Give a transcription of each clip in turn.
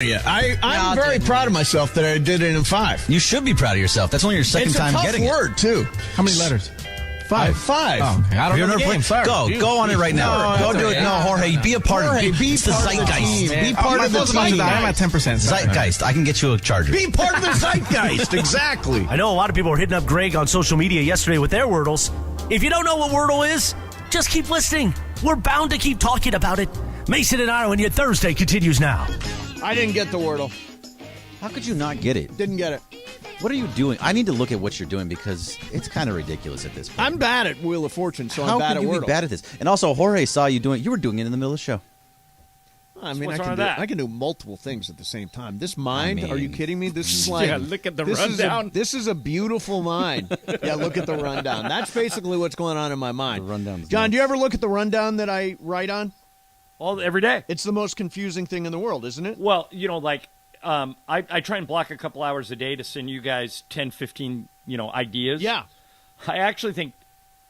Yeah, I'm very proud of myself that I did it in 5. You should be proud of yourself. That's only your second time getting it. It's a tough word, too. How many letters? 5. 5. Oh, okay. I don't know the game. Sorry. Go on it right now. Go do it. No, Jorge, be a part of it. It's the zeitgeist. Be part of the zeitgeist. I'm at 10%. Zeitgeist. I can get you a charger. Be part of the zeitgeist. Exactly. I know a lot of people were hitting up Greg on social media yesterday with their Wordles. If you don't know what Wordle is, just keep listening. We're bound to keep talking about it. Mason and Ireland, your Thursday continues now. I didn't get the Wordle. How could you not get it? Didn't get it. What are you doing? I need to look at what you're doing because it's kind of ridiculous at this point. I'm bad at Wheel of Fortune, so I'm bad at Wordle. How could you be bad at this? And also, Jorge saw you doing. You were doing it in the middle of the show. I mean, I can do multiple things at the same time. This mind, are you kidding me? This is like, look at the rundown. This is a beautiful mind. Yeah, look at the rundown. That's basically what's going on in my mind. The rundown. John, do you ever look at the rundown that I write on? Every day. It's the most confusing thing in the world, isn't it? Well, I try and block a couple hours a day to send you guys 10, 15, ideas. Yeah. I actually think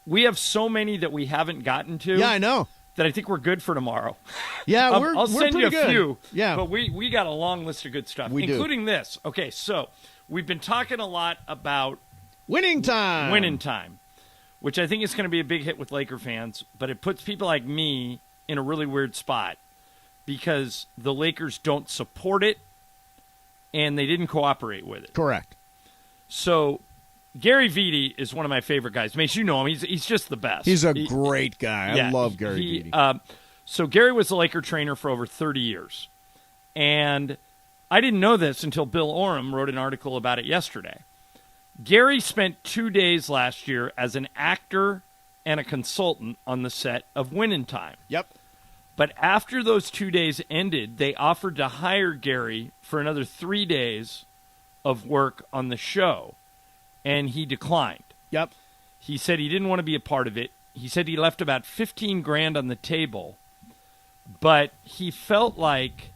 we have so many that we haven't gotten to. Yeah, I know. That I think we're good for tomorrow. Yeah, I'll send you a good. few. Yeah. But we got a long list of good stuff, including this. Okay, so we've been talking a lot about winning time, which I think is going to be a big hit with Laker fans, but it puts people like me in a really weird spot because the Lakers don't support it and they didn't cooperate with it. Correct. So Gary Vitti is one of my favorite guys. Mace, you know him. He's just the best. He's a great guy. I love Gary Vitti. So Gary was the Laker trainer for over 30 years. And I didn't know this until Bill Oram wrote an article about it yesterday. Gary spent 2 days last year as an actor and a consultant on the set of Winning Time. Yep. But after those 2 days ended, they offered to hire Gary for another 3 days of work on the show. And he declined. Yep. He said he didn't want to be a part of it. He said he left about $15,000 on the table, but he felt like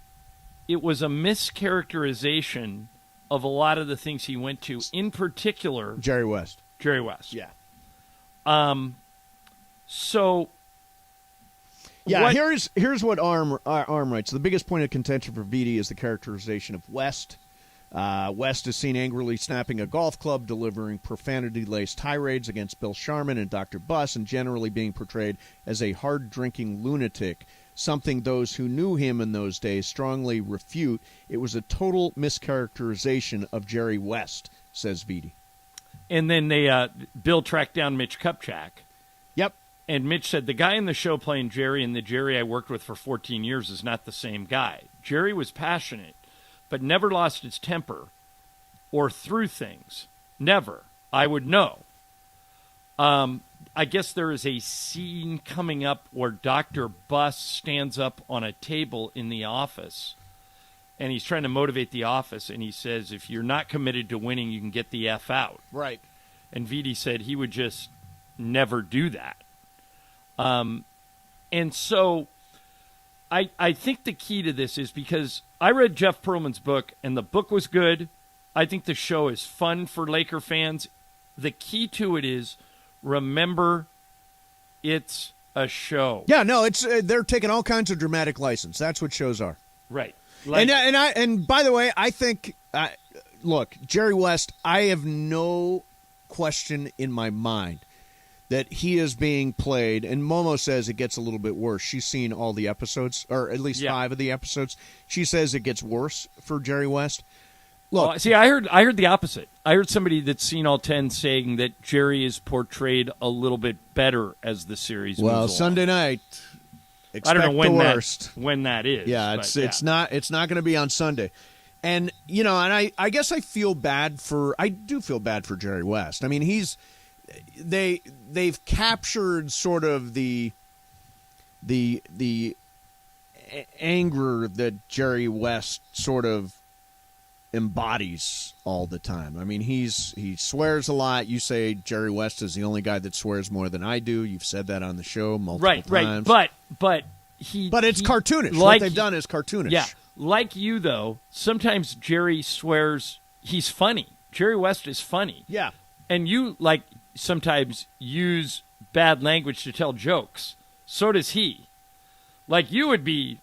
it was a mischaracterization of a lot of the things he went to, in particular Jerry West. Yeah. So yeah, here's what Arm writes. The biggest point of contention for Vitti is the characterization of West. West is seen angrily snapping a golf club, delivering profanity-laced tirades against Bill Sharman and Dr. Buss, and generally being portrayed as a hard-drinking lunatic, something those who knew him in those days strongly refute. It was a total mischaracterization of Jerry West, says Vitti. And then Bill tracked down Mitch Kupchak. Yep. And Mitch said, the guy in the show playing Jerry and the Jerry I worked with for 14 years is not the same guy. Jerry was passionate, but never lost his temper or threw things. Never. I would know. I guess there is a scene coming up where Dr. Buss stands up on a table in the office, and he's trying to motivate the office, and he says, if you're not committed to winning, you can get the F out. Right. And Vitti said he would just never do that. And so I think the key to this is because I read Jeff Pearlman's book, and the book was good. I think the show is fun for Laker fans. The key to it is remember it's a show. Yeah, no, it's they're taking all kinds of dramatic license. That's what shows are. Right. And by the way, I think look, Jerry West, I have no question in my mind that he is being played, and Momo says it gets a little bit worse. She's seen all the episodes, or at least 5 of the episodes. She says it gets worse for Jerry West. Look, see, I heard the opposite. I heard somebody that's seen all 10 saying that Jerry is portrayed a little bit better as the series moves along. Sunday night, expect I don't know when the worst. When that is. Yeah, it's not going to be on Sunday. And, and I guess I feel bad for Jerry West. I mean, they've captured sort of the anger that Jerry West sort of embodies all the time. I mean, he swears a lot. You say Jerry West is the only guy that swears more than I do. You've said that on the show multiple times. Right. But it's cartoonish. What they've done is cartoonish. Yeah. Like you, though, sometimes Jerry swears he's funny. Jerry West is funny. Yeah. And you, sometimes use bad language to tell jokes. So does he. Like, you would be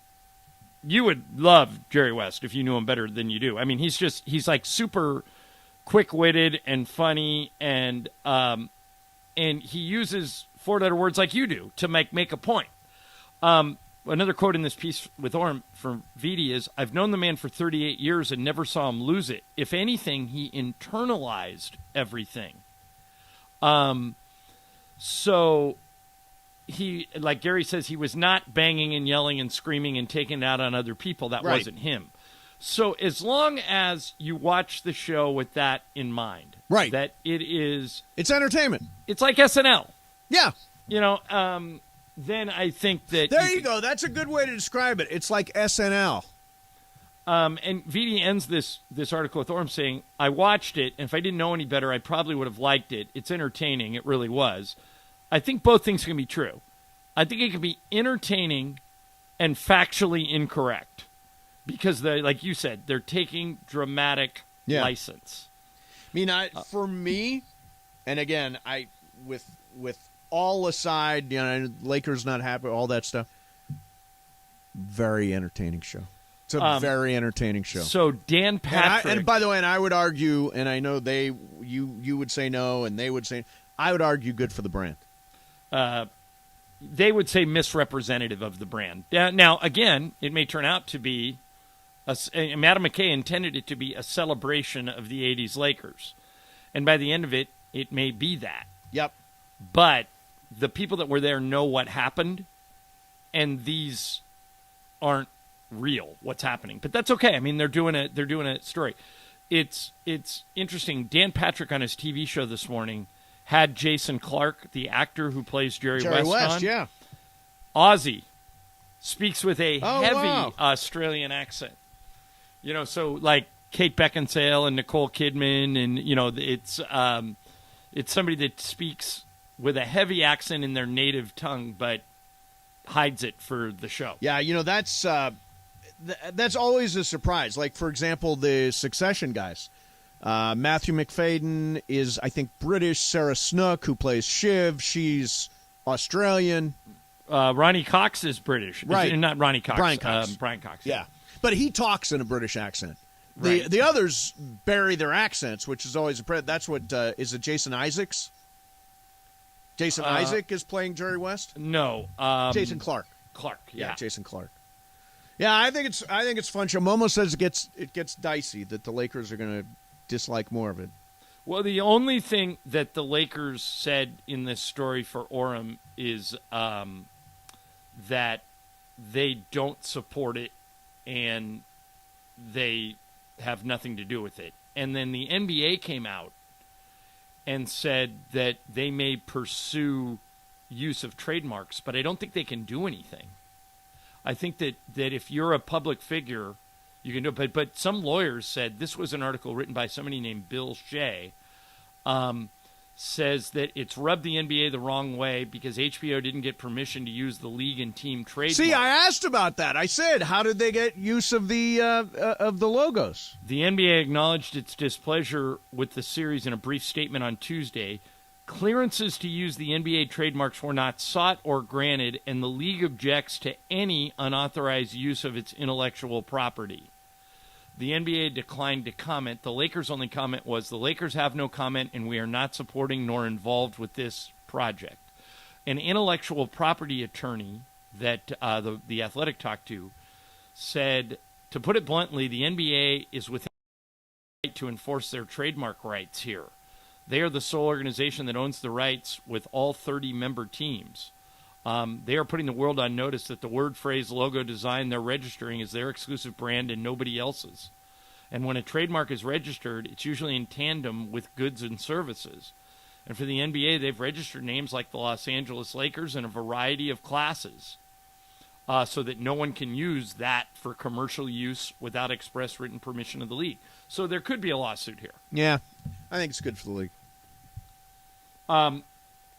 you would love Jerry West if you knew him better than you do. I mean, he's like super quick-witted and funny, and he uses four-letter words like you do to make a point. Another quote in this piece with Orm from Vitti is, "I've known the man for 38 years and never saw him lose it. If anything, he internalized everything." So he, like Gary says, he was not banging and yelling and screaming and taking it out on other people. That wasn't him. So as long as you watch the show with that in mind, right, that it's entertainment. It's like SNL. Yeah. Then I think that... There you go. That's a good way to describe it. It's like SNL. And Vitti ends this article with Orm saying, "I watched it, and if I didn't know any better, I probably would have liked it. It's entertaining. It really was. I think both things can be true. I think it can be entertaining and factually incorrect. Because, like you said, they're taking dramatic license." I mean, for me, and again, with all aside, Lakers not happy, all that stuff, very entertaining show. It's a very entertaining show. So Dan Patrick, and by the way, and I would argue, and I know you would say no, and they would say, I would argue good for the brand. They would say misrepresentative of the brand. Now, again, it may turn out to be, Madam McKay intended it to be a celebration of the 80s Lakers. And by the end of it, it may be that. Yep. But the people that were there know what happened, and these aren't real, what's happening. But that's okay. I mean, they're doing a story. It's interesting. Dan Patrick on his TV show this morning had Jason Clarke, the actor who plays Jerry West on. Yeah. Aussie, speaks with a heavy Australian accent. So like Kate Beckinsale and Nicole Kidman, and it's somebody that speaks with a heavy accent in their native tongue, but hides it for the show. Yeah, that's always a surprise. Like, for example, the Succession guys. Matthew McFadden is, I think, British. Sarah Snook, who plays Shiv, she's Australian. Ronnie Cox is British. Right. Not Ronnie Cox. Brian Cox. Brian Cox. Yeah. But he talks in a British accent. Right. The others bury their accents, which is always that's what, is it Jason Isaacs? Jason Isaac is playing Jerry West? No. Jason Clarke. Clarke, yeah. Jason Clarke. Yeah, I think it's fun show. Momo says it gets dicey, that the Lakers are going to dislike more of it. Well, the only thing that the Lakers said in this story for Orem is that they don't support it and they have nothing to do with it. And then the NBA came out and said that they may pursue use of trademarks, but I don't think they can do anything. I think that if you're a public figure, you can do it. But some lawyers said, this was an article written by somebody named Bill Shea, says that it's rubbed the NBA the wrong way because HBO didn't get permission to use the league and team trademark. See, I asked about that. I said, how did they get use of the logos? The NBA acknowledged its displeasure with the series in a brief statement on Tuesday. Clearances to use the NBA trademarks were not sought or granted, and the league objects to any unauthorized use of its intellectual property. The NBA declined to comment. The Lakers' only comment was, the Lakers have no comment, and we are not supporting nor involved with this project. An intellectual property attorney that the Athletic talked to said, to put it bluntly, the NBA is within the right to enforce their trademark rights here. They are the sole organization that owns the rights with all 30 member teams. They are putting the world on notice that the word, phrase, logo design they're registering is their exclusive brand and nobody else's. And when a trademark is registered, it's usually in tandem with goods and services. And for the NBA, they've registered names like the Los Angeles Lakers in a variety of classes so that no one can use that for commercial use without express written permission of the league. So there could be a lawsuit here. Yeah, I think it's good for the league.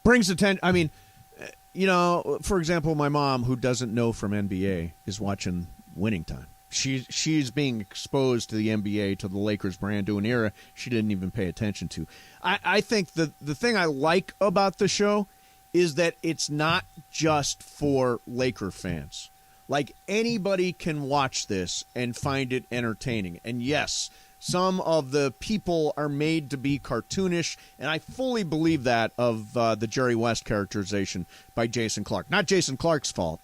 Brings attention. I mean, for example, my mom, who doesn't know from NBA, is watching Winning Time. She's being exposed to the NBA, to the Lakers brand, to an era she didn't even pay attention to. I think the thing I like about the show is that it's not just for Laker fans. Like, anybody can watch this and find it entertaining. And yes, some of the people are made to be cartoonish, and I fully believe that of the Jerry West characterization by Jason Clarke. Not Jason Clarke's fault,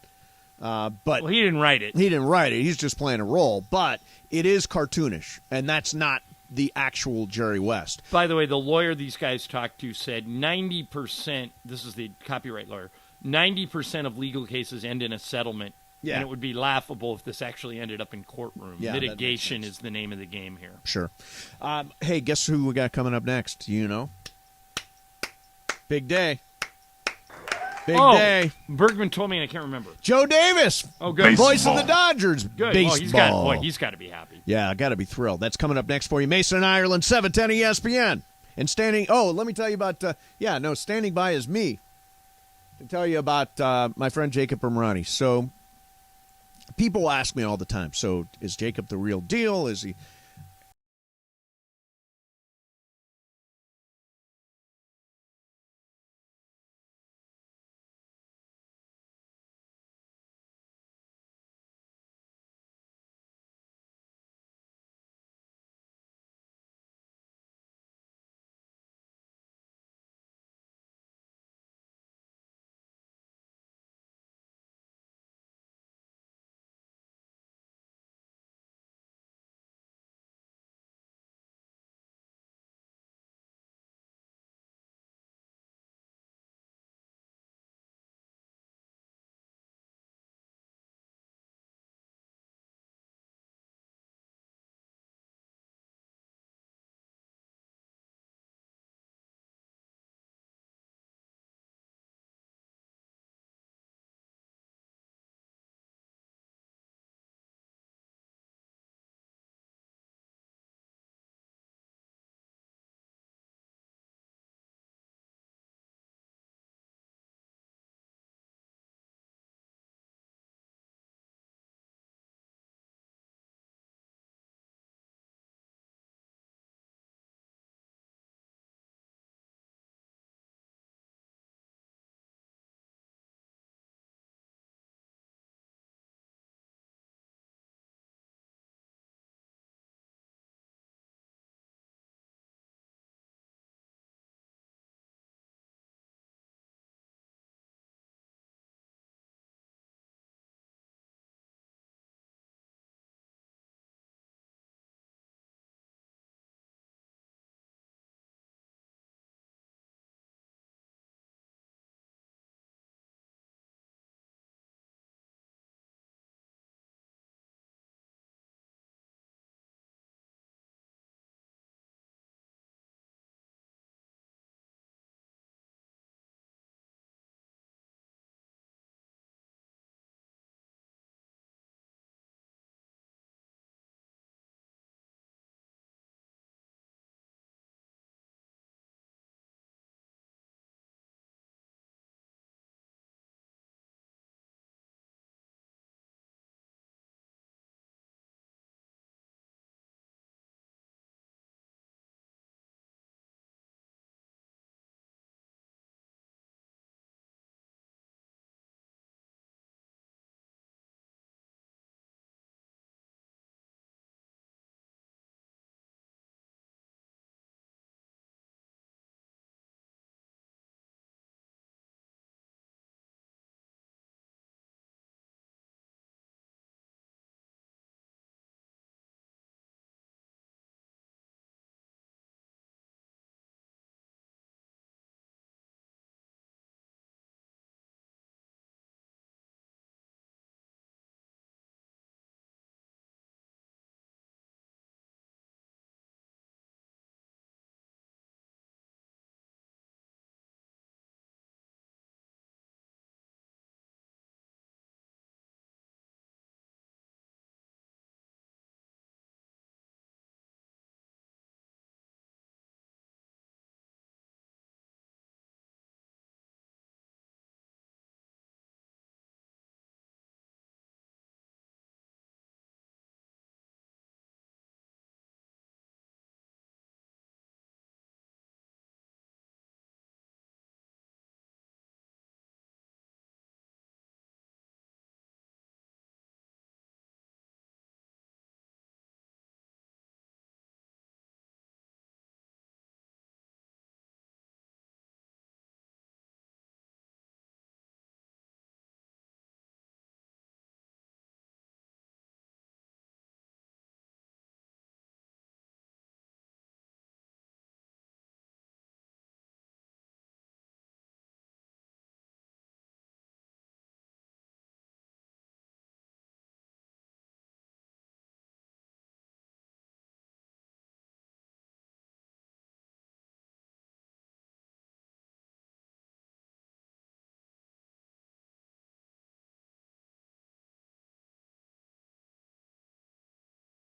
but well, he didn't write it. He didn't write it. He's just playing a role. But it is cartoonish, and that's not the actual Jerry West. By the way, the lawyer these guys talked to said 90%, this is the copyright lawyer, 90% of legal cases end in a settlement. Yeah. And it would be laughable if this actually ended up in courtroom. Yeah, Mitigation is the name of the game here. Sure. Hey, guess who we got coming up next? You know? Big day. Big day. Bergman told me, and I can't remember. Joe Davis. Oh, good. Voice of the Dodgers. Good. Baseball. Well, he's got to be happy. Yeah, got to be thrilled. That's coming up next for you. Mason and Ireland, 710 ESPN. And let me tell you about, standing by is me to tell you about my friend Jacob Imrani. So people ask me all the time, so is Jacob the real deal? Is he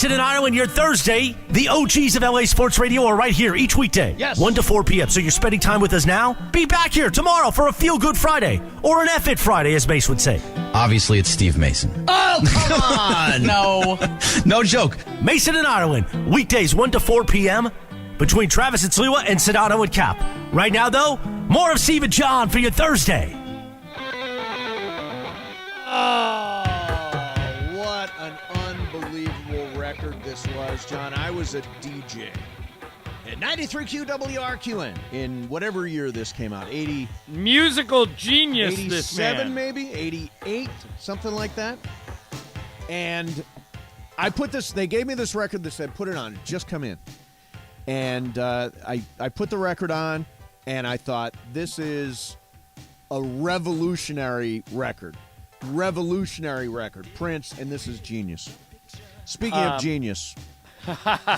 Mason and Ireland, your Thursday. The OGs of LA Sports Radio are right here each weekday. Yes. 1 to 4 p.m. So you're spending time with us now? Be back here tomorrow for a Feel Good Friday. Or an F-It Friday, as Mace would say. Obviously, it's Steve Mason. Oh, come on. No joke. Mason and Ireland, weekdays 1 to 4 p.m. between Travis and Sliwa and Sedano and Cap. Right now, though, more of Steve and John for your Thursday. Oh, what an unbelievable record this was, John. I was a DJ at 93Q WRQN in whatever year this came out. 80, Musical genius, this 87 man. maybe, 88, something like that. And I put this, they gave me this record that said, put it on, just come in. And I put the record on, and I thought, this is a revolutionary record. Revolutionary record. Prince, and this is genius. Speaking of genius.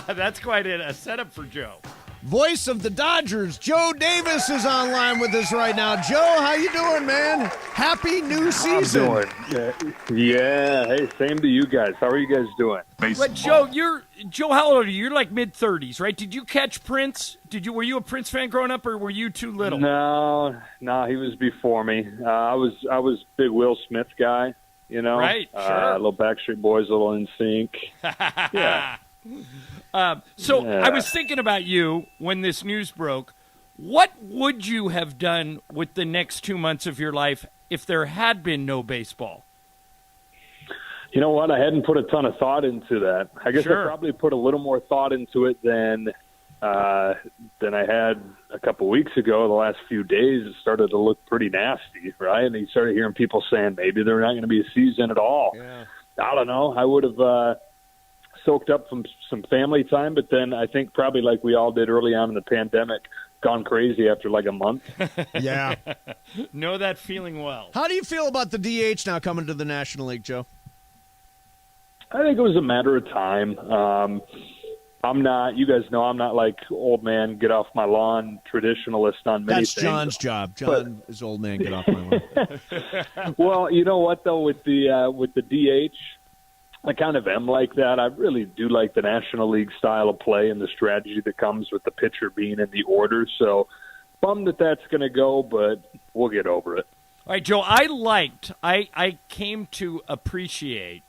That's quite a setup for Joe. Voice of the Dodgers, Joe Davis is online with us right now. Joe, how you doing, man? Happy new season. I'm doing. Yeah. Hey, same to you guys. How are you guys doing? But Joe, how old are you? You're like mid-30s, right? Did you catch Prince? Were you a Prince fan growing up, or were you too little? No, he was before me. I was big Will Smith guy, you know. Right, sure. Little Backstreet Boys, little NSYNC. Yeah. I was thinking about you when this news broke. What would you have done with the next 2 months of your life if there had been no baseball? You know what? I hadn't put a ton of thought into that. I guess Sure. I probably put a little more thought into it than I had a couple weeks ago. The last few days, it started to look pretty nasty, right? And you started hearing people saying maybe there's not going to be a season at all. Yeah. I don't know. I would have soaked up from some family time, but then I think probably like we all did early on in the pandemic, gone crazy after like a month. Yeah. Know that feeling well. How do you feel about the DH now coming to the National League, Joe? I think it was a matter of time. I'm not, you guys know, I'm not like old man, get off my lawn traditionalist on many That's things. John's job. John is old man, get off my lawn. Well, you know what though, with the DH, I kind of am like that. I really do like the National League style of play and the strategy that comes with the pitcher being in the order. So bummed that that's going to go, but we'll get over it. All right, Joe, I came to appreciate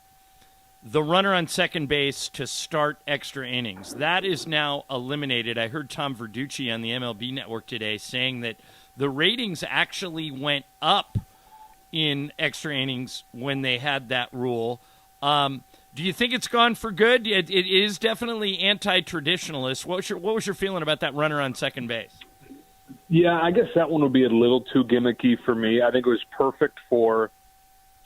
the runner on second base to start extra innings. That is now eliminated. I heard Tom Verducci on the MLB Network today saying that the ratings actually went up in extra innings when they had that rule. Do you think it's gone for good? It is definitely anti-traditionalist. What was your feeling about that runner on second base? Yeah, I guess that one would be a little too gimmicky for me. I think it was perfect for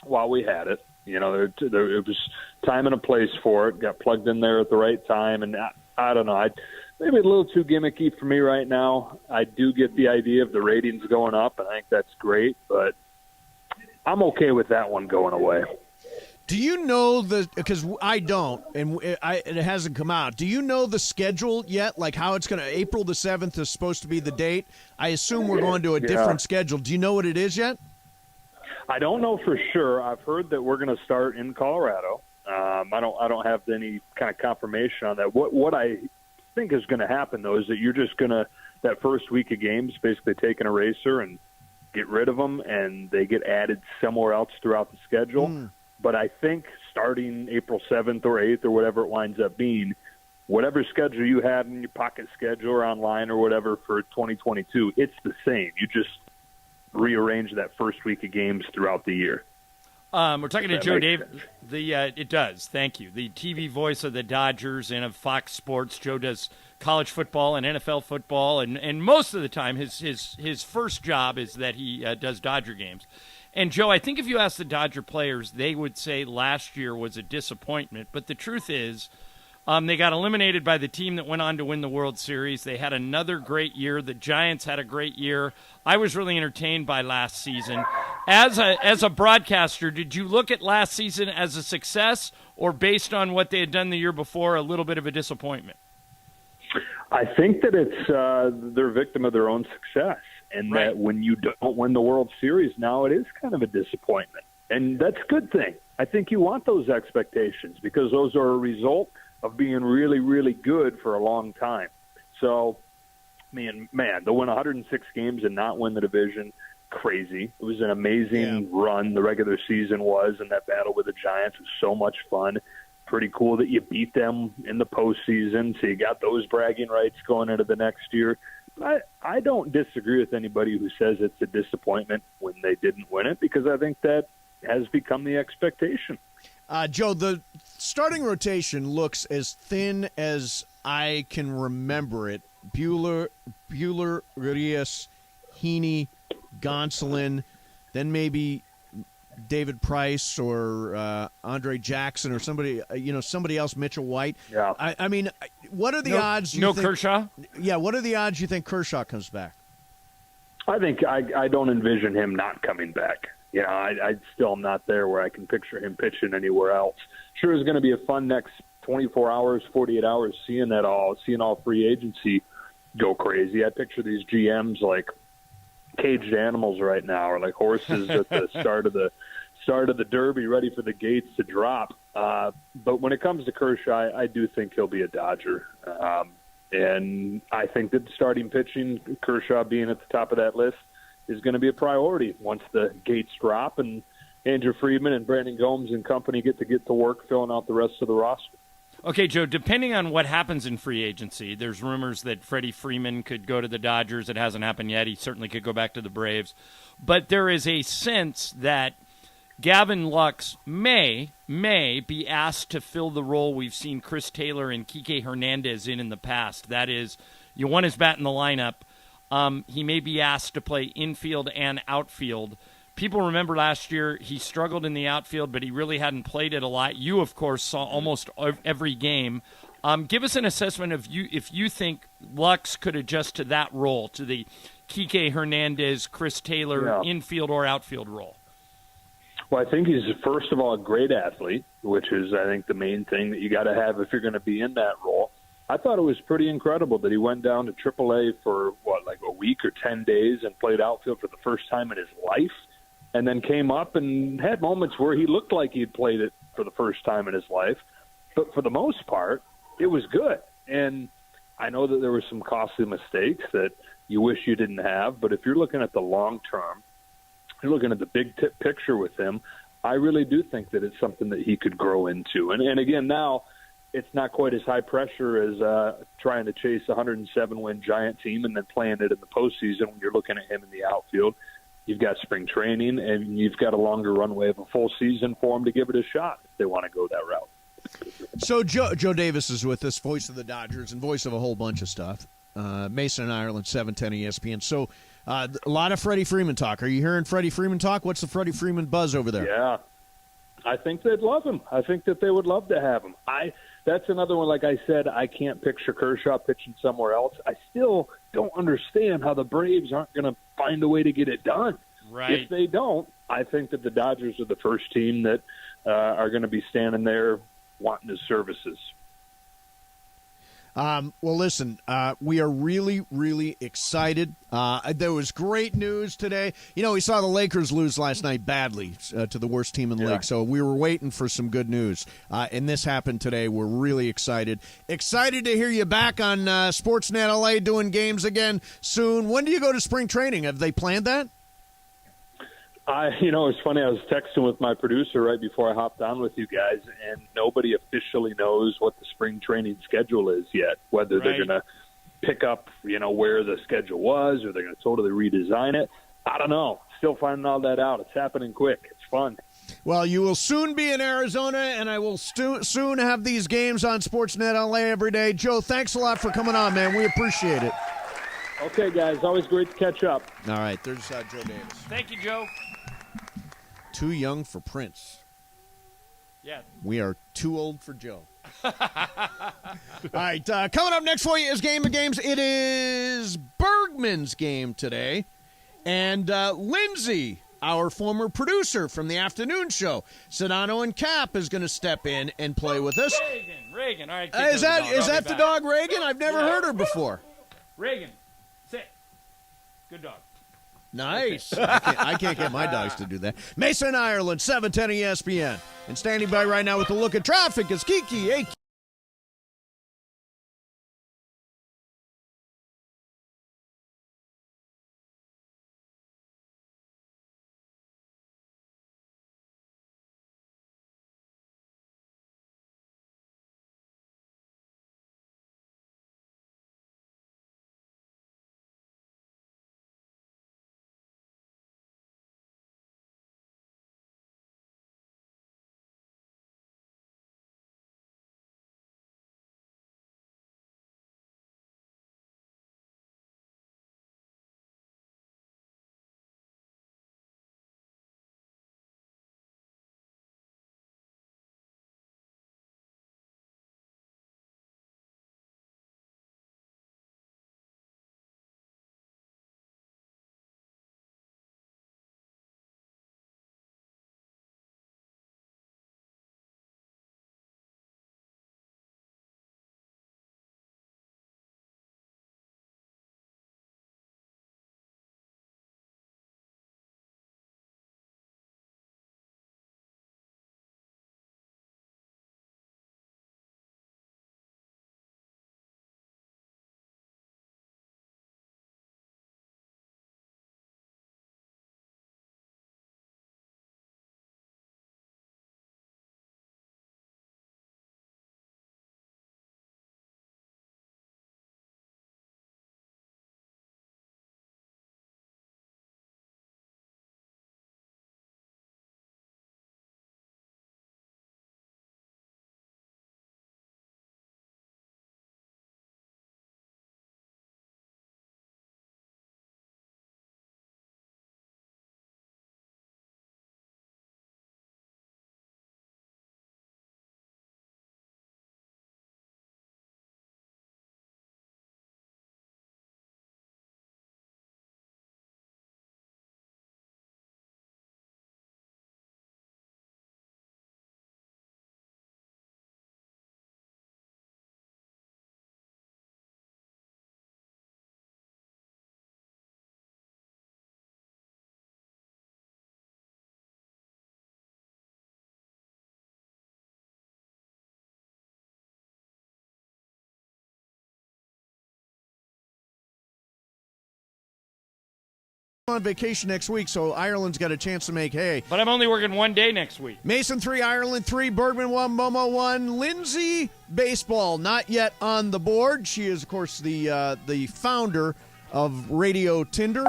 while we had it. You know, it was time and a place for it. Got plugged in there at the right time, and I don't know. Maybe a little too gimmicky for me right now. I do get the idea of the ratings going up, and I think that's great, but I'm okay with that one going away. Do you know because I don't, and it hasn't come out. Do you know the schedule yet? Like how it's going to, April the 7th is supposed to be the date. I assume we're going to a different schedule. Do you know what it is yet? I don't know for sure. I've heard that we're going to start in Colorado. I don't have any kind of confirmation on that. What I think is going to happen though is that you're just going to, that first week of games, basically take an eraser and get rid of them, and they get added somewhere else throughout the schedule. But I think starting April 7th or 8th or whatever it winds up being, whatever schedule you had in your pocket schedule or online or whatever for 2022, it's the same. You just rearrange that first week of games throughout the year. We're talking to Joe Davis. It does. Thank you. The TV voice of the Dodgers and of Fox Sports. Joe does college football and NFL football, and most of the time his first job is that he does Dodger games. And, Joe, I think if you ask the Dodger players, they would say last year was a disappointment. But the truth is they got eliminated by the team that went on to win the World Series. They had another great year. The Giants had a great year. I was really entertained by last season. As a broadcaster, did you look at last season as a success or based on what they had done the year before, a little bit of a disappointment? I think that it's they're a victim of their own success. And right. That when you don't win the World Series now, it is kind of a disappointment. And that's a good thing. I think you want those expectations because those are a result of being really, really good for a long time. So, man, to win 106 games and not win the division, crazy. It was an amazing run the regular season was, and that battle with the Giants was so much fun. Pretty cool that you beat them in the postseason, so you got those bragging rights going into the next year. I don't disagree with anybody who says it's a disappointment when they didn't win it, because I think that has become the expectation. Joe, the starting rotation looks as thin as I can remember it. Bueller, Urias, Heaney, Gonsolin, then maybe David Price or Andre Jackson or somebody else, Mitchell White. Yeah. I mean, what are the odds? Kershaw? Yeah, what are the odds you think Kershaw comes back? I think I don't envision him not coming back. You know, I still am not there where I can picture him pitching anywhere else. Sure, it's going to be a fun next 24 hours, 48 hours, seeing all free agency go crazy. I picture these GMs like caged animals right now, or like horses at the start of the Derby, ready for the gates to drop. But when it comes to Kershaw, I do think he'll be a Dodger. And I think that starting pitching, Kershaw being at the top of that list, is going to be a priority once the gates drop and Andrew Freeman and Brandon Gomes and company get to work filling out the rest of the roster. Okay, Joe, depending on what happens in free agency, there's rumors that Freddie Freeman could go to the Dodgers. It hasn't happened yet. He certainly could go back to the Braves. But there is a sense that Gavin Lux may be asked to fill the role we've seen Chris Taylor and Kike Hernandez in the past. That is, you want his bat in the lineup. He may be asked to play infield and outfield. People remember last year he struggled in the outfield, but he really hadn't played it a lot. You, of course, saw almost every game. Give us an assessment of if you think Lux could adjust to that role, to the Kike Hernandez, Chris Taylor infield or outfield role. Well, I think he's, first of all, a great athlete, which is, I think, the main thing that you got to have if you're going to be in that role. I thought it was pretty incredible that he went down to AAA for, like a week or 10 days and played outfield for the first time in his life, and then came up and had moments where he looked like he'd played it for the first time in his life. But for the most part, it was good. And I know that there were some costly mistakes that you wish you didn't have, but if you're looking at the long term, you're looking at the big picture with him, I really do think that it's something that he could grow into. And again, now it's not quite as high pressure as trying to chase a 107-win Giant team and then playing it in the postseason when you're looking at him in the outfield. You've got spring training, and you've got a longer runway of a full season for them to give it a shot if they want to go that route. So Joe Davis is with us, voice of the Dodgers and voice of a whole bunch of stuff. Mason and Ireland, 710 ESPN. So a lot of Freddie Freeman talk. Are you hearing Freddie Freeman talk? What's the Freddie Freeman buzz over there? Yeah, I think they'd love him. I think that they would love to have him. That's another one, like I said, I can't picture Kershaw pitching somewhere else. I still don't understand how the Braves aren't going to find a way to get it done. Right. If they don't, I think that the Dodgers are the first team that are going to be standing there wanting his services. Well, listen, we are really, really excited. There was great news today. You know, we saw the Lakers lose last night badly to the worst team in the league, so we were waiting for some good news. And this happened today. We're really excited. Excited to hear you back on Sportsnet LA doing games again soon. When do you go to spring training? Have they planned that? It's funny. I was texting with my producer right before I hopped on with you guys, and nobody officially knows what the spring training schedule is yet, whether they're going to pick up, where the schedule was, or they're going to totally redesign it. I don't know. Still finding all that out. It's happening quick. It's fun. Well, you will soon be in Arizona, and I will soon have these games on Sportsnet LA every day. Joe, thanks a lot for coming on, man. We appreciate it. Okay, guys. Always great to catch up. All right. There's Joe Davis. Thank you, Joe. Too young for Prince. Yeah. We are too old for Joe. All right, coming up next for you is Game of Games. It is Bergman's game today. And Lindsay, our former producer from the afternoon show, Sedano and Cap, is going to step in and play with us. Reagan. All right. Is that the dog, Reagan? I've never heard her before. Reagan, sit. Good dog. Nice. I can't get my dogs to do that. Mason, Ireland, 710 ESPN. And standing by right now with a look at traffic is Kiki. Hey, on vacation next week, so Ireland's got a chance to make hay. But I'm only working one day next week. Mason 3, Ireland 3, Bergman 1, Momo 1. Lindsay, baseball, not yet on the board. She is, of course, the founder of Radio Tinder,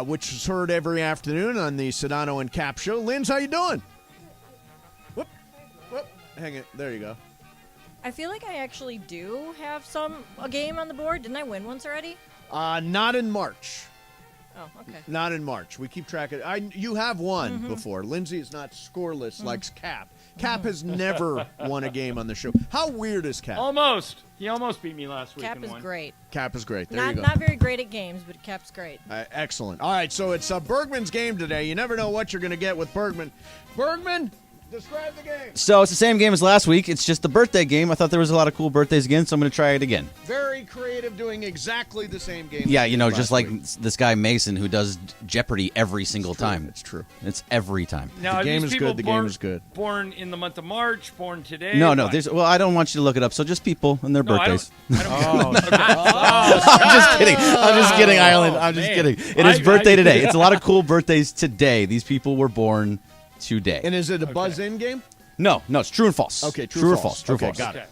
which is heard every afternoon on the Sedano and Cap show. Linz, how you doing? Whoop. Hang it. There you go. I feel like I actually do have a game on the board. Didn't I win once already? Not in March. Oh, okay. Not in March. We keep track of you have won before. Lindsay is not scoreless like Cap. Cap has never won a game on the show. How weird is Cap? Almost. He almost beat me last week. Cap is great. Cap is great. There you go. Not very great at games, but Cap's great. Excellent. All right, so it's Bergman's game today. You never know what you're going to get with Bergman. Bergman, describe the game. So it's the same game as last week. It's just the birthday game. I thought there was a lot of cool birthdays again, so I'm going to try it again. Very creative, doing exactly the same game. Yeah, just like this guy Mason who does Jeopardy every single time. It's true. It's every time. Now, the game these is people good. The game is good. Born in the month of March, born today. No. I don't want you to look it up. So just people and their birthdays. I don't I'm just kidding, Ireland. I'm just kidding. It is birthday today. It's a lot of cool birthdays today. These people were born today. And is it a buzz-in game? No, it's true and false. Okay, true or false. True or Okay, false. got it.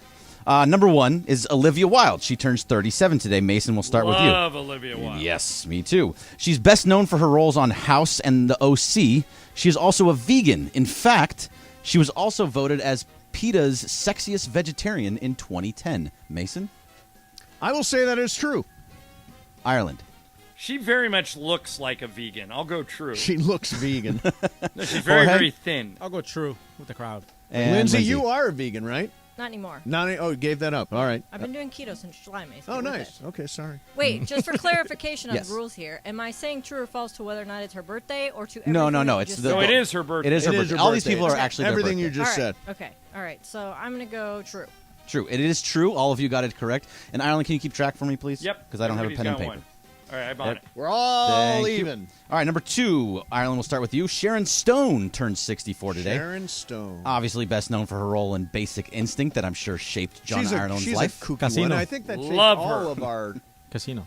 Number 1 is Olivia Wilde. She turns 37 today. Mason, we'll start with you. Love Olivia Wilde. Yes, me too. She's best known for her roles on House and The OC. She is also a vegan. In fact, she was also voted as PETA's sexiest vegetarian in 2010. Mason? I will say that is true. Ireland. She very much looks like a vegan. I'll go true. She looks vegan. No, she's very, Jorge? very thin. I'll go true with the crowd. And Lindsay, you are a vegan, right? Not anymore. You gave that up. All right. I've been doing keto since July, Mason. Oh, Get with nice. it. Okay, sorry. Wait, just for clarification on Yes. the rules here, am I saying true or false to whether or not it's her birthday or to No, everything that you it's just the- said? No, it is her birthday. It is her birthday. All these people are actually their everything birthday. you just All right, said. Okay. All right. So I'm going to go true. True. It is true. All of you got it correct. And Ireland, can you keep track for me, please? Yep. Because I don't have a pen and Everybody's paper. got one. All right, I'm on it. We're all Thank you. even. All right, number 2. Ireland, we'll start with you. Sharon Stone turns 64 today. Sharon Stone. Obviously best known for her role in Basic Instinct that I'm sure shaped John Ireland's she's life. a kooky Casino. one. I think that shaped Love all her. of our... Casino.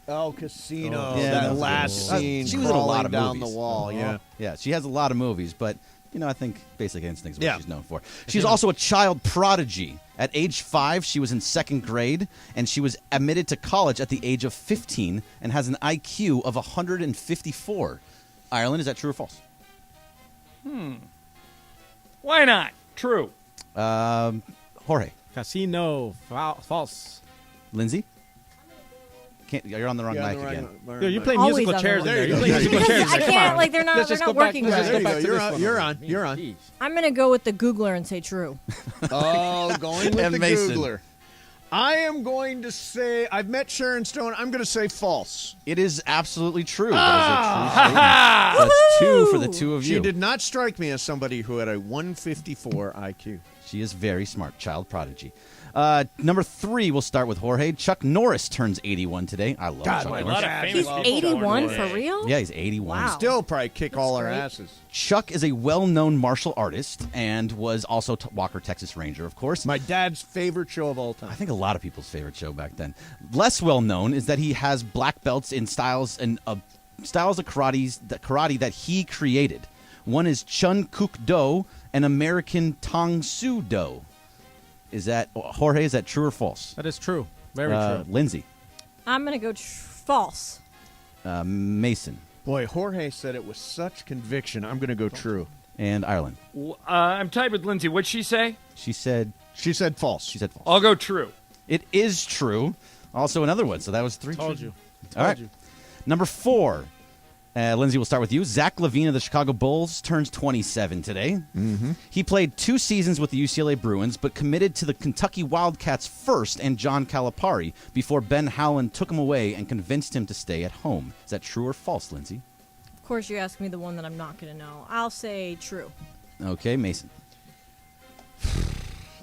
Oh, Casino. Yeah, that that's last good. scene She was in a lot crawling of down movies. the wall. Yeah. Yeah, she has a lot of movies, but I think Basic Instinct is what Yeah. she's known for. She's also a child prodigy. At age 5, she was in 2nd grade, and she was admitted to college at the age of 15 and has an IQ of 154. Ireland, is that true or false? Why not? True. Jorge. Casino. False. Lindsay? You're on the wrong Yeah, mic the right again. one. Dude, you play Always musical on the chairs in wrong there. one. You play There you musical go. chairs. I Come can't, on. like, they're not Let's just go working back. Let's right. just go back to You're this on. one. You're on. You're on. Jeez. I'm going to go with the Googler and say true. Oh, going with And the Mason. Googler. I am going to say, I've met Sharon Stone. I'm going to say false. It is absolutely true. That is a true statement. That's 2 for the 2 of you. She did not strike me as somebody who had a 154 IQ. She is very smart. Child prodigy. Number 3, we'll start with Jorge. Chuck Norris turns 81 today. I love Chuck A Norris. lot of famous He's people 81 born for today. real? Yeah, he's 81. Wow. Still probably kick all our great. asses. Chuck is a well-known martial artist and was also Walker, Texas Ranger, of course. My dad's favorite show of all I time. think a lot of people's favorite show back then. Less well-known is that he has black belts in styles of karate that he created. One is Chun Kuk Do and American Tong Su Do. Is that, Jorge, is that true or false? That is true. Very true. Lindsay. I'm going to go false. Mason. Boy, Jorge said it with such conviction. I'm going to go true. And Ireland. I'm tied with Lindsay. What'd she say? She said false. She said false. I'll go true. It is true. Also another one. So that was 3. Told you. All right. you. Number 4. Lindsay, we'll start with you. Zach Levine of the Chicago Bulls turns 27 today. Mm-hmm. He played 2 seasons with the UCLA Bruins, but committed to the Kentucky Wildcats first and John Calipari before Ben Howland took him away and convinced him to stay at home. Is that true or false, Lindsay? Of course, you ask me the one that I'm not going to know. I'll say true. Okay, Mason.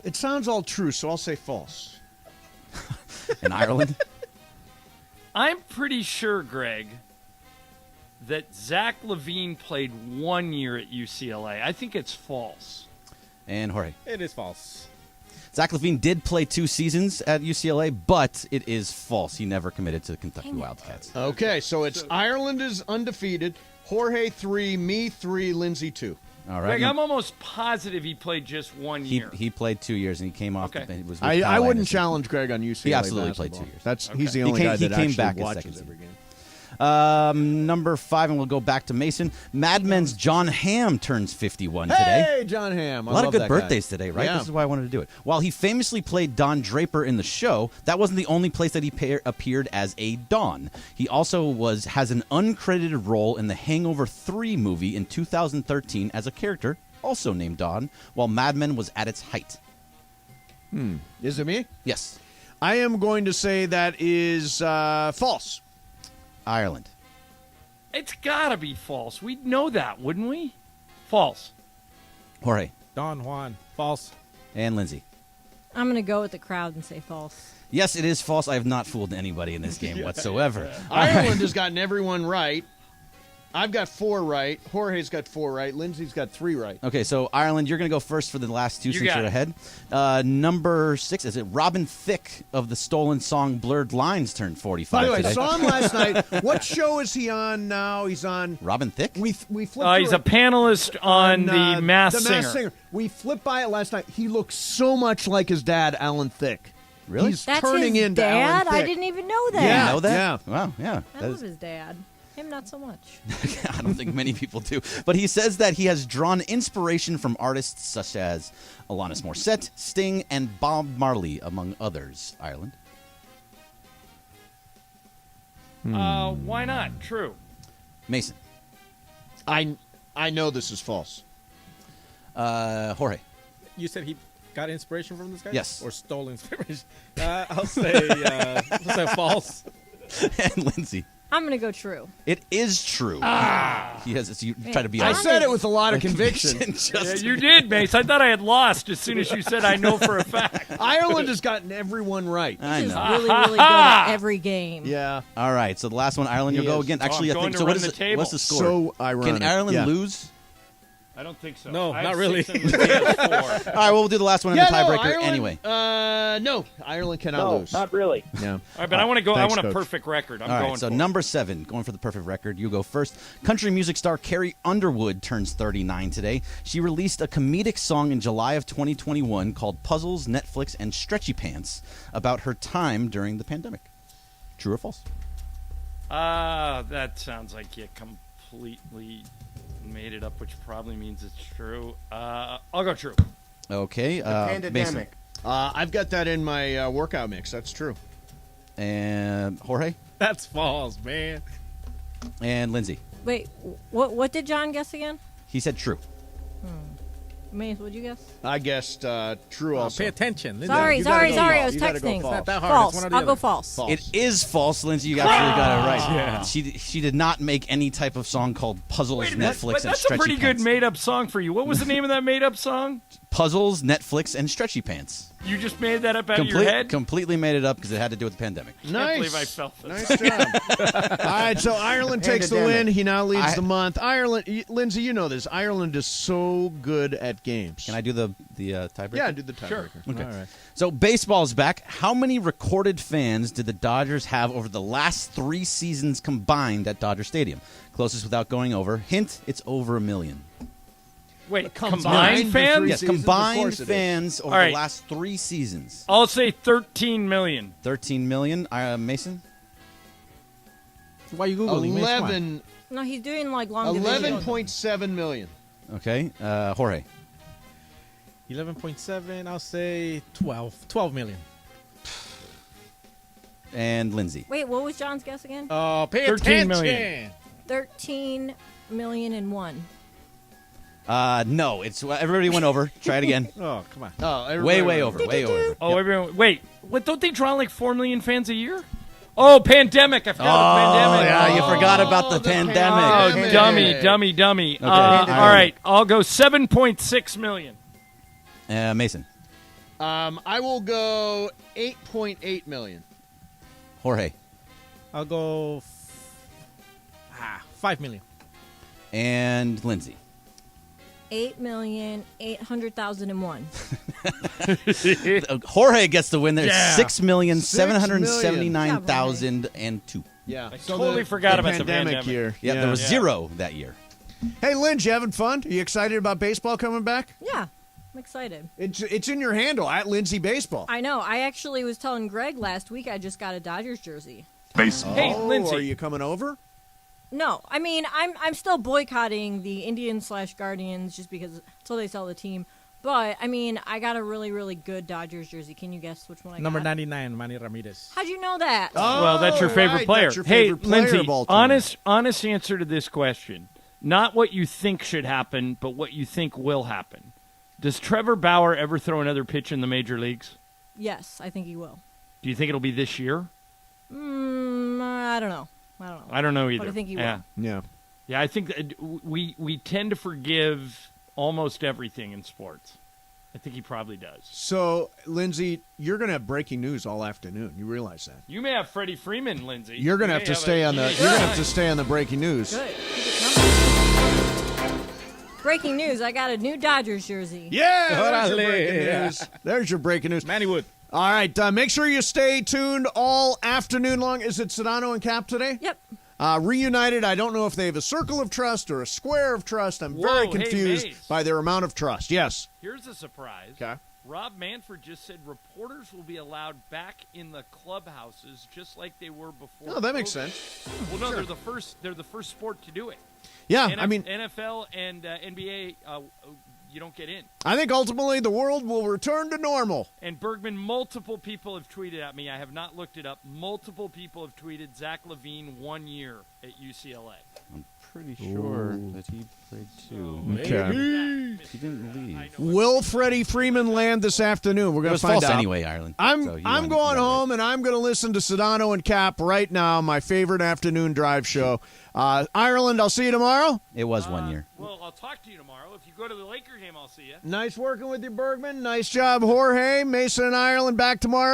It sounds all true, so I'll say false. And Ireland? I'm pretty sure, Greg, that Zach Levine played 1 year at UCLA. I think it's false. And Jorge. It is false. Zach Levine did play 2 seasons at UCLA, but it is false. He never committed to the Kentucky Wildcats. Okay, so it's Ireland is undefeated. Jorge 3, me 3, Lindsay 2. All right. Greg, I'm almost positive he played just 1 year. He played 2 years, and he came off. Okay. It was with I Kyle wouldn't Anderson. challenge Greg on UCLA. He absolutely basketball. played 2 years. He's the only guy he that came actually back his watches second every game. Number 5, and we'll go back to Mason. Mad Men's John Hamm turns 51 today. Hey, John Hamm. A lot of good birthdays today, right? Yeah. This is why I wanted to do it. While he famously played Don Draper in the show, that wasn't the only place that he appeared as a Don. He also has an uncredited role in the Hangover 3 movie in 2013 as a character, also named Don, while Mad Men was at its height. Is it me? Yes. I am going to say that is false. Ireland. It's got to be false. We'd know that, wouldn't we? False. Jorge. Don Juan. False. And Lindsay. I'm going to go with the crowd and say false. Yes, it is false. I have not fooled anybody in this game whatsoever. Ireland has gotten everyone right. I've got 4 right. Jorge's got 4 right. Lindsay's got 3 right. Okay, so Ireland, you're going to go first for the last 2 since got you're it. ahead. Number 6, is it Robin Thicke of the stolen song Blurred Lines turned 45 By the way, today. I saw him last night. What show is he on now? He's on. Robin Thicke? We flipped. He's a panelist on The Masked Singer. We flipped by it last night. He looks so much like his dad, Alan Thicke. Really? He's That's turning his into dad? Alan Thicke. I didn't even know that. Yeah. You know that? Yeah. Wow, yeah. I That love is- his dad. Him, not so much. I don't think many people do. But he says that he has drawn inspiration from artists such as Alanis Morissette, Sting, and Bob Marley, among others. Ireland. Why not? True. Mason. I know this is false. Jorge. You said he got inspiration from this guy? Yes. Or stole inspiration? I'll say false. And Lindsay. I'm going to go true. It is true. He has. You try to be. I John said it is- with a lot of conviction. Yeah, you did, Mace. I thought I had lost as soon as you said I know for a fact. Ireland has gotten everyone right. I He's know. really, really good at every game. Yeah. All right. So the last one, Ireland. You'll He go is. again. Oh, Actually, I'm I going think. to So run what is the it? table. What's the score? So ironic. Can Ireland Yeah. lose? I don't think so. No, I have not really. 6 and Lindsay has 4. All right. Well, we'll do the last one in Yeah, the no, tiebreaker Ireland, anyway. No, Ireland cannot lose. not really. Yeah. All right, but I want to go. Thanks, I want a Coach. perfect record. I'm All going right, so for it. number 7, going for the perfect record. You go first. Country music star Carrie Underwood turns 39 today. She released a comedic song in July of 2021 called Puzzles, Netflix, and Stretchy Pants about her time during the pandemic. True or false? That sounds like you completely made it up, which probably means it's true. I'll go true. Okay. Mason. I've got that in my workout mix. That's true. And Jorge? That's false, man. And Lindsay. Wait, what did John guess again? He said true. Mace, what'd you guess? I guessed true also. Pay attention. Lindsay. Sorry, you gotta go I false. was You gotta go texting. false. Not that hard. False. It's one or the I'll go other. false. False. It is false, Lindsay. You absolutely got it right. Yeah. She did not make any type of song called Puzzles, Wait a minute, Netflix, but and that's a Stretchy pretty Pants. good made-up song for you. What was the name of that made-up song? Puzzles, Netflix, and Stretchy Pants. You just made that up out of your head? Completely made it up because it had to do with the pandemic. Can't Nice. believe I felt this. Nice job. All right, so Ireland takes the win. He now leads the month. Ireland, Lindsay, you know this. Ireland is so good at games. Can I do the tiebreaker? Yeah, do the tiebreaker. Sure. Okay. All right. So baseball's back. How many recorded fans did the Dodgers have over the last 3 seasons combined at Dodger Stadium? Closest without going over. Hint, it's over 1 million. Wait, Combined combined for fans? three Yes, seasons, of combined course it is. fans over All right. the last 3 seasons. I'll say 13 million. 13 million. Mason? Why are you Googling? Mace? Come on. 11, No, he's doing like long division. 11.7 million. Okay. Jorge? 11.7. I'll say 12. 12 million. And Lindsay? Wait, what was John's guess again? Pay 13 attention. million. 13,000,001. No, it's everybody went over. Try it again. Oh, come on. Oh, way over. Way over. Oh, everyone. Wait, what? Don't they draw like 4 million fans a year? Oh, pandemic. I forgot the pandemic. Yeah, you forgot about the pandemic. Oh, dummy. Okay. All right, I'll go 7.6 million. Mason? I will go 8.8 million. Jorge? I'll go 5 million. And Lindsay? 8,800,001. Jorge gets the win there. Yeah. 6,779,002. Yeah. I totally forgot about the pandemic year. Yeah, there was 0 that year. Hey, Lynn, you having fun? Are you excited about baseball coming back? Yeah, I'm excited. It's in your handle, at Lindsay Baseball. I know. I actually was telling Greg last week I just got a Dodgers jersey. Hey, Lindsay. Are you coming over? No, I mean I'm still boycotting the Indians/Guardians just because until they sell the team. But I mean I got a really really good Dodgers jersey. Can you guess which one I Number got? 99, Manny Ramirez. How'd you know that? Well, that's your favorite right, player. that's your favorite player Lindsay, of all time. honest answer to this question. Not what you think should happen, but what you think will happen. Does Trevor Bauer ever throw another pitch in the major leagues? Yes, I think he will. Do you think it'll be this year? I don't know. I don't know either. But I think he will. Yeah. Yeah, I think that we tend to forgive almost everything in sports. I think he probably does. So, Lindsay, you're going to have breaking news all afternoon. You realize that? You may have Freddie Freeman, Lindsay. You're going to have to stay on the. You're going to have to stay on the breaking news. Good. Keep it coming. Breaking news, I got a new Dodgers jersey. Yeah, there's your Órale. breaking news. There's your breaking news. Manny Wood. All right, make sure you stay tuned all afternoon long. Is it Sedano and Cap today? Yep. Reunited, I don't know if they have a circle of trust or a square of trust. I'm very Whoa, confused hey, Mace. by their amount of trust. Yes. Here's a surprise. Okay. Rob Manfred just said reporters will be allowed back in the clubhouses just like they were before. Oh, that makes COVID. sense. Well, no, Sure. they're the first sport to do it. Yeah, I mean, NFL and NBA, you don't get in. I think ultimately the world will return to normal. And Bergman, multiple people have tweeted at me. I have not looked it up. Multiple people have tweeted Zach Levine 1 year at UCLA. I'm pretty sure that he played 2. Okay. He didn't leave. Will Freddie Freeman land this afternoon? We're It going to was find false out. anyway, Ireland. I'm So you going got it home and I'm going to listen to Sedano and Cap right now, my favorite afternoon drive show. Ireland, I'll see you tomorrow. It was 1 year. Well, I'll talk to you tomorrow. If you go to the Laker game, I'll see you. Nice working with you, Bergman. Nice job, Jorge. Mason and Ireland back tomorrow.